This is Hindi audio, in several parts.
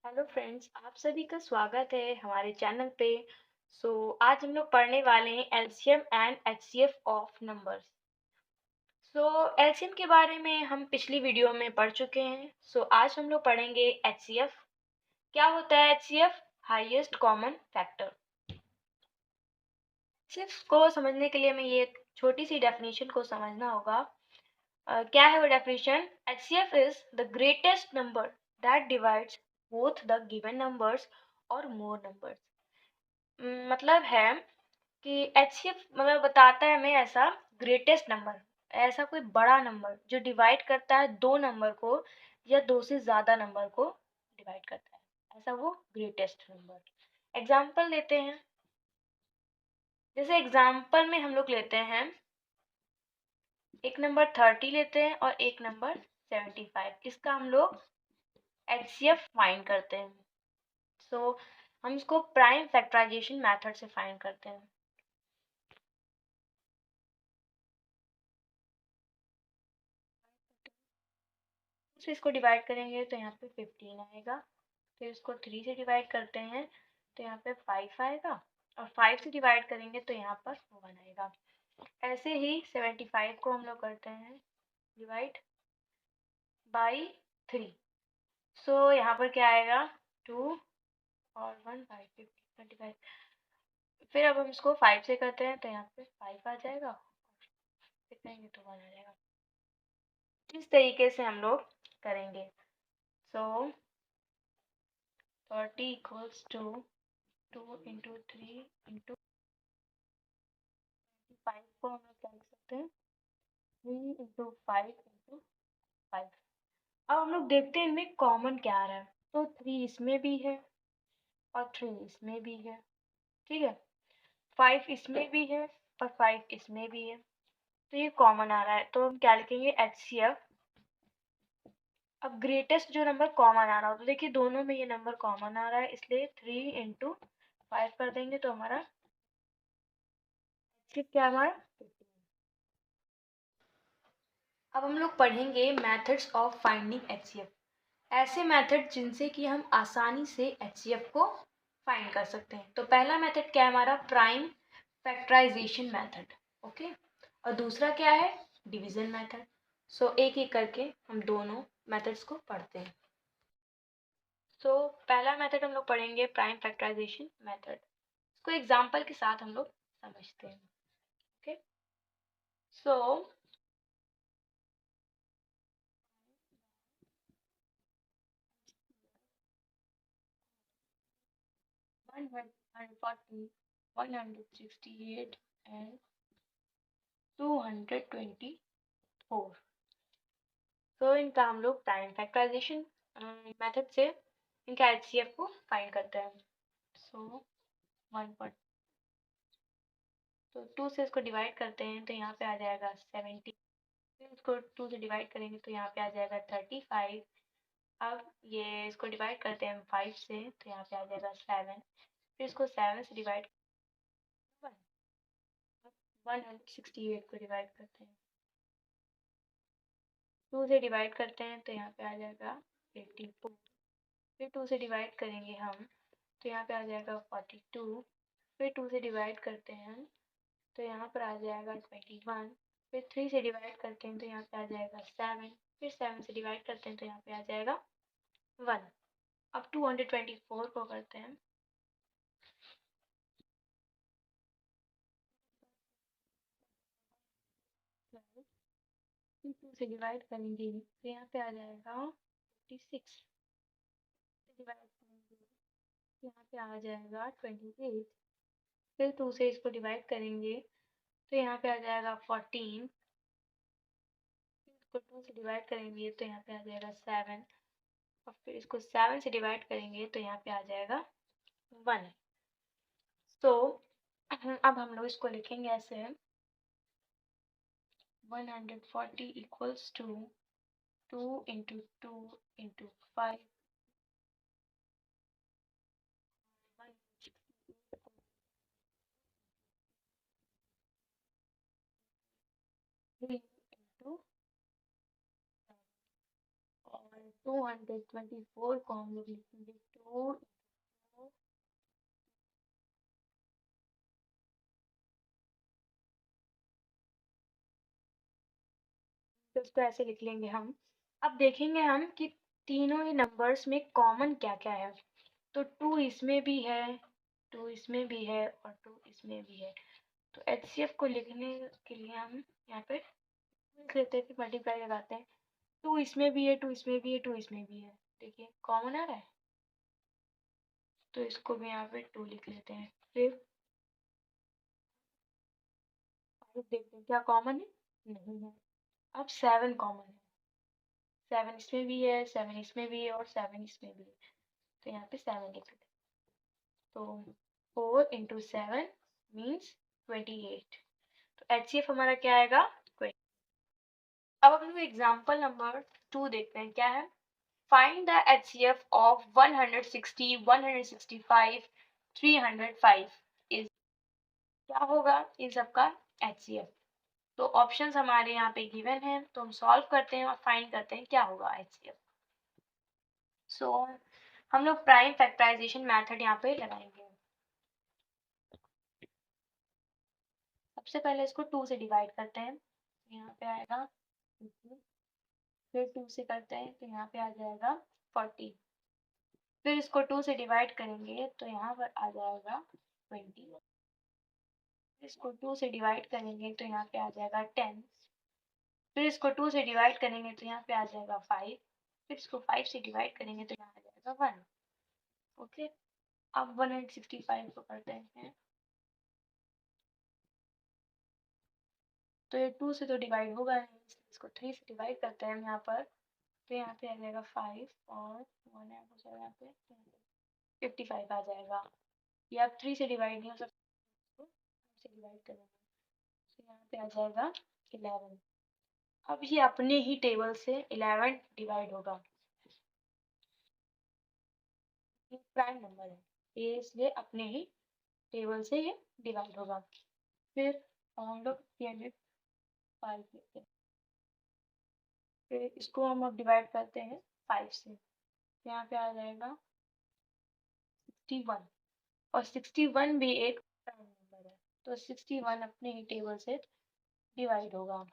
हेलो फ्रेंड्स, आप सभी का स्वागत है हमारे चैनल पे। आज हम लोग पढ़ने वाले हैं LCM and HCF of numbers. LCM के बारे में हम पिछली वीडियो में पढ़ चुके हैं। आज हम लोग पढ़ेंगे एचसीएफ। क्या होता है HCF? Highest common factor. HCF को समझने के लिए हमें ये छोटी सी डेफिनेशन को समझना होगा। क्या है वो definition? HCF is the greatest number that divides both the given numbers और मोर नंबर्स। मतलब है कि एचसीएफ मतलब बताता है हमें ऐसा ग्रेटेस्ट नंबर, ऐसा कोई बड़ा नंबर जो डिवाइड करता है दो नंबर को या दो से ज़्यादा नंबर को डिवाइड करता है, ऐसा वो ग्रेटेस्ट नंबर। एग्जाम्पल लेते हैं। जैसे एग्जाम्पल में हम लोग लेते हैं एक नंबर 30 लेते हैं और एक नंबर 75। इसका हम लोग एचसीएफ फाइंड करते हैं। हम इसको प्राइम फैक्टराइजेशन मेथड से फाइंड करते हैं। फिर इसको डिवाइड करेंगे तो यहाँ पे 15 आएगा। फिर इसको 3 से डिवाइड करते हैं तो यहाँ पे 5 आएगा, और 5 से डिवाइड करेंगे तो यहाँ पर 1 आएगा। ऐसे ही 75 को हम लोग करते हैं डिवाइड बाई 3। यहाँ पर क्या आएगा? 2 और 1 बाई 25। फिर अब हम इसको 5 से करते हैं तो यहाँ पे 5 आ जाएगा, फिर करेंगे तो 1 आ जाएगा। इस तरीके से हम लोग करेंगे। 30 इक्वल्स टू 2 इंटू 3 इंटू 5 को हम लोग क्या लिख सकते हैं? 3 इंटू 5 इंटू 5। अब हम लोग देखते हैं इनमें कॉमन क्या आ रहा है। तो 3 इसमें भी है और 3 इसमें भी है, ठीक है। 5 इसमें भी है और 5 इसमें भी है, तो ये कॉमन आ रहा है। तो हम क्या लिखेंगे? एचसीएफ। अब ग्रेटेस्ट जो नंबर कॉमन आ रहा हो, तो देखिए दोनों में ये नंबर कॉमन आ रहा है, इसलिए 3 इंटू 5 कर देंगे तो हमारा एचसीएफ क्या हमारा? अब हम लोग पढ़ेंगे मेथड्स ऑफ फाइंडिंग एचसीएफ। ऐसे मेथड जिनसे कि हम आसानी से एचसीएफ को फाइंड कर सकते हैं। तो पहला मेथड क्या है हमारा? Prime factorisation method, okay. और दूसरा क्या है? Division method. एक एक करके हम दोनों मेथड्स को पढ़ते हैं। पहला मेथड हम लोग पढ़ेंगे प्राइम फैक्टराइजेशन मेथड। इसको एग्जांपल के साथ हम लोग समझते हैं, ओके। So 140, 168 and 224। इनका हम लोग प्राइम फैक्टराइजेशन मेथड से इनका एचसीएफ को फाइंड करते हैं। 140, तो 2 से इसको डिवाइड करते हैं तो यहाँ पे आ जाएगा 70। फिर इसको 2 से डिवाइड करेंगे तो यहाँ पे आ जाएगा 35। अब ये इसको डिवाइड करते हैं 5 से तो यहाँ पे आ जाएगा 7। फिर इसको 7 से डिवाइड 168 को डिवाइड करते हैं, 2 से डिवाइड करते हैं तो यहाँ पे आ जाएगा 84। फिर 2 से डिवाइड करेंगे हम तो यहाँ पे आ जाएगा 42। फिर 2 से डिवाइड करते हैं तो यहाँ पर आ जाएगा 21। फिर 3 से डिवाइड करते हैं तो यहाँ पे आ जाएगा 7। फिर 7 से डिवाइड करते हैं तो यहाँ पे आ जाएगा 1। अब 224 को करते हैं। फिर 2 से डिवाइड करेंगे तो यहाँ पे आ जाएगा 56। डिवाइड करेंगे तो यहाँ पे आ जाएगा 28। फिर 2 से इसको डिवाइड करेंगे तो यहाँ पे आ जाएगा 14। इसको 2 से डिवाइड करेंगे तो यहाँ पे आ जाएगा 7। और फिर इसको 7 से डिवाइड करेंगे तो यहाँ पे आ जाएगा 1। तो अब हम लोग इसको लिखेंगे ऐसे। 140 equals to 2 into 2 into 5 into, और 224 को हम लोग लिखेंगे 2 तो इसको ऐसे लिख लेंगे हम। अब देखेंगे हम कि तीनों ही नंबर्स में कॉमन क्या क्या है। तो 2 इसमें भी है, 2 इसमें भी है और 2 इसमें भी है। तो एचसीएफ को लिखने के लिए हम यहाँ पे लिख लेते हैं, फिर मल्टीप्लाई लगाते हैं। 2 इसमें भी है, 2 इसमें भी है, 2 इसमें भी है। देखिए कॉमन आ रहा है, तो इसको भी यहाँ पे 2 लिख लेते हैं। फिर 5 देखते हैं क्या कॉमन है, नहीं है। अब 7 कॉमन है, 7 इसमें भी है, 7 इसमें भी है और 7 इसमें भी है। तो यहाँ पे 7 लिख लेते हैं। तो 4 इंटू 7 मीन्स 28। तो एचसीएफ हमारा क्या आएगा, 20। अब हम लोग एग्जाम्पल नंबर 2 देखते हैं क्या है। Find the HCF of 160, 165, 305 is, क्या होगा इन सबका एचसीएफ। तो ऑप्शंस हमारे यहाँ पे गिवन है, तो हम सॉल्व करते हैं और फाइंड करते हैं क्या होगा एचसीएफ। सो हम लोग प्राइम फैक्टराइजेशन मेथड यहाँ पे लगाएंगे। सबसे पहले इसको 2 से डिवाइड करते हैं, तो यहाँ पे आएगा 50, फिर 2 से करते हैं तो यहाँ पे आ जाएगा 40, फिर इसको 2 से डिवाइड करेंगे तो यहाँ पर आ जाएगा 20, इसको 2 से डिवाइड करेंगे तो यहाँ पे आ जाएगा 10, फिर इसको 2 से डिवाइड करेंगे तो यहाँ पे आ जाएगा 5, फिर इसको 5 से डिवाइड करेंगे तो यहाँ आ जाएगा 1। ओके, अब 165 को करते हैं, तो ये 2 से तो डिवाइड होगा नहीं, इसलिए इसको 3 से डिवाइड करते हैं हम यहाँ पर। तो यहाँ पे आ जाएगा 5 और 1 ऐड हो जाएगा, यहाँ पे 55 आ जाएगा। ये अब 3 से डिवाइड नहीं हो सकता, इसको 5 से डिवाइड करेंगे तो यहाँ पे आ जाएगा 11। अब ये अपने ही टेबल से 11 डिवाइड होगा, ये प्राइम नंबर है, ये इसलिए अपने ही टेबल से ये डिवाइड होगा। फिर हम लोग 305 लेते हैं, फिर इसको हम अब डिवाइड करते हैं 5 से, तो यहाँ पे आ जाएगा 61, और 61 भी एक प्राइम नंबर है, तो 61 अपने ही टेबल से डिवाइड होगा।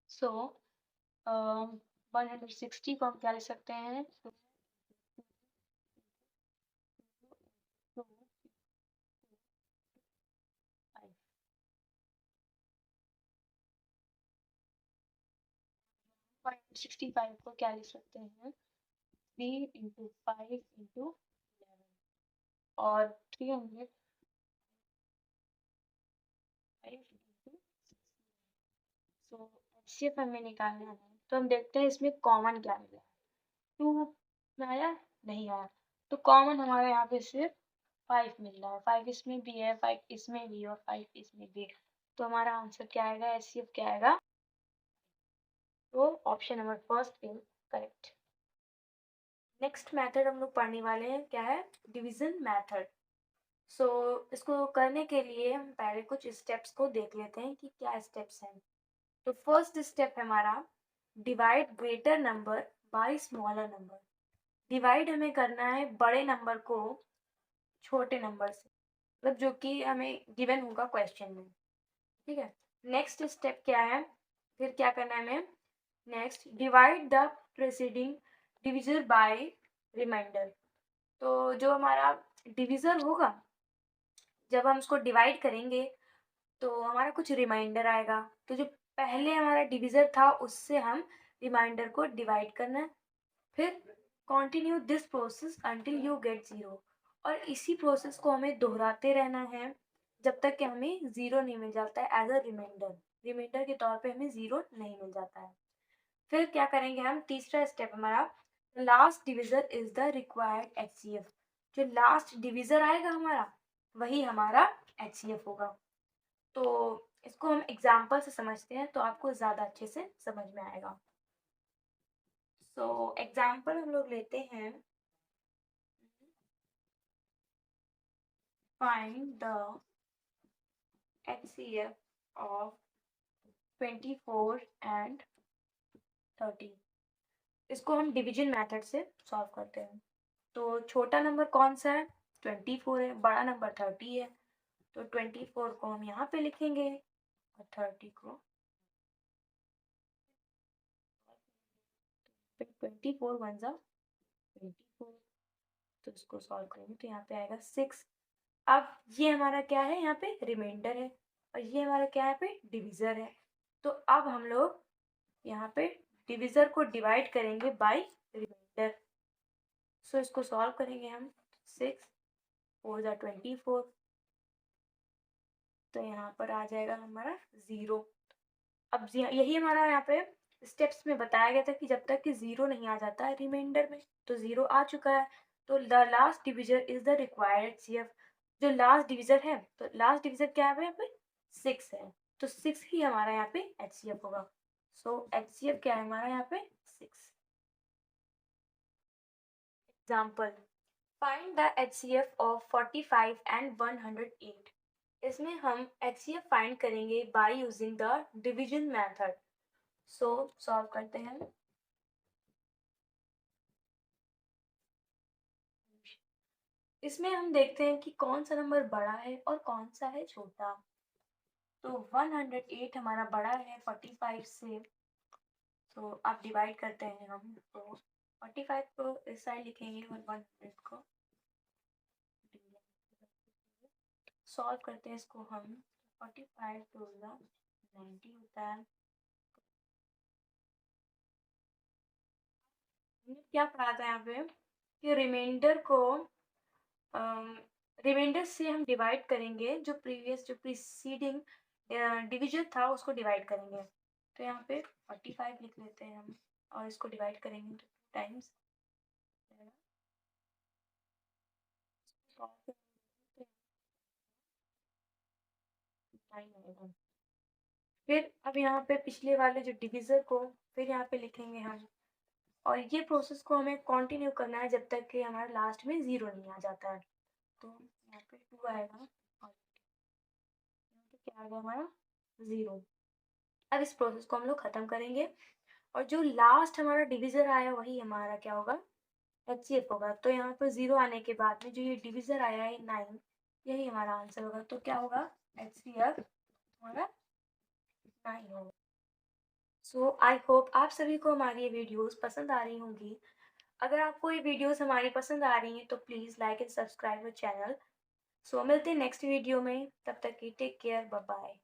सो 160 को हम क्या लिख सकते हैं, 65 को क्या लिख सकते हैं, 3 इंटू 5 इंटू 11, और 305 इंटू, सो एचसीएफ हमें निकालना है। तो हम देखते हैं इसमें कॉमन क्या मिला, 2 में आया, नहीं आया, तो कॉमन हमारे यहाँ पे सिर्फ 5 मिल रहा है। 5 इसमें भी है, 5 इसमें भी और 5 इसमें भी है, तो हमारा आंसर क्या आएगा, एचसीएफ क्या आएगा, तो option number first is correct. Next method हम लोग पढ़ने वाले हैं, क्या है, डिवीजन मेथड। सो इसको करने के लिए हम पहले कुछ स्टेप्स को देख लेते हैं कि क्या स्टेप्स हैं। तो फर्स्ट स्टेप है हमारा, divide greater number by smaller number. Divide हमें करना है बड़े नंबर को छोटे नंबर से, मतलब जो कि हमें गिवन होगा क्वेश्चन में, ठीक है। नेक्स्ट स्टेप क्या है, फिर क्या करना है हमें, next divide the preceding divisor by remainder. तो जो हमारा डिविजर होगा, जब हम उसको डिवाइड करेंगे तो हमारा कुछ रिमाइंडर आएगा, तो जो पहले हमारा डिविजर था उससे हम रिमाइंडर को डिवाइड करना है। फिर continue this process until you get zero, और इसी प्रोसेस को हमें दोहराते रहना है जब तक कि हमें जीरो नहीं मिल जाता है एज अ रिमाइंडर, रिमाइंडर के तौर पे हमें जीरो नहीं मिल जाता है। फिर क्या करेंगे हम, तीसरा स्टेप हमारा, last divisor is the required HCF. जो लास्ट डिविजर आएगा हमारा वही हमारा एचसीएफ होगा। तो इसको हम एग्जाम्पल से समझते हैं तो आपको ज़्यादा अच्छे से समझ में आएगा। सो एग्जाम्पल हम लोग लेते हैं, find the HCF of 24 and 30। इसको हम डिवीजन मेथड से सॉल्व करते हैं। तो छोटा नंबर कौन सा है? 24 है। बड़ा नंबर 30 है। तो 24 को हम यहाँ पे लिखेंगे और 30 को 24 वन जा 24। तो इसको सॉल्व करेंगे तो यहाँ पे आएगा 6। अब ये हमारा क्या है? यहाँ पे रिमाइंडर है और ये हमारा क्या है? पे डिविजर है। तो अब हम लोग यहाँ पे डिविजर को डिवाइड करेंगे बाय रिमाइंडर। सो इसको सॉल्व करेंगे हम। 6 4 जा 24। तो यहाँ पर आ जाएगा हमारा 0। अब यही हमारा यहाँ पे स्टेप्स में बताया गया था कि जब तक कि 0 नहीं आ जाता है रिमाइंडर में। तो 0 आ चुका है। तो the last divisor is the required HCF. जो लास्ट डिविजर है, तो लास्ट डिविजर क्या है यहाँ पे? 6 है। तो 6 ही हमारा यहाँ पे एचसीएफ होगा। सो एचसीएफ क्या है हमारा यहाँ पे? 6। Example, find the HCF of 45 and 108। इसमें हम एचसीएफ फाइंड करेंगे by using the division method. So solve करते हैं। इसमें हम देखते हैं कि कौन सा नंबर बड़ा है और कौन सा है छोटा। तो 108 हमारा बड़ा है 45 से। तो अब डिवाइड करते हैं हम। तो 45 को इस साइड लिखेंगे और 100 को सॉल्व करते हैं इसको हम। 45 टू 90 होता है। हमने क्या पढ़ा था यहाँ पे कि रिमाइंडर से हम डिवाइड करेंगे, जो प्रीसीडिंग डिविजन था उसको डिवाइड करेंगे। तो यहाँ पे 45 लिख लेते हैं हम और इसको डिवाइड करेंगे तो 2 टाइम्स। फिर अब यहाँ पे पिछले वाले जो डिविजर को फिर यहाँ पे लिखेंगे हम। और ये प्रोसेस को हमें कंटिन्यू करना है जब तक कि हमारा लास्ट में 0 नहीं आ जाता है। तो यहाँ पे 2 आएगा और यहाँ पे क्या आ गया हमारा? 0। अब इस प्रोसेस को हम लोग खत्म करेंगे और जो लास्ट हमारा डिविजर आया वही हमारा क्या होगा? एचसीएफ होगा। तो यहाँ पर 0 आने के बाद में जो ये डिविजर आया है 9, यही हमारा आंसर होगा। तो क्या होगा? एचसीएफ हमारा 9 होगा। सो आई होप आप सभी को हमारी ये वीडियोस पसंद आ रही होंगी। अगर आपको ये वीडियोस हमारी पसंद आ रही हैं तो please like and subscribe our channel. So मिलते हैं नेक्स्ट वीडियो में। तब तक की टेक केयर, बाय बाय।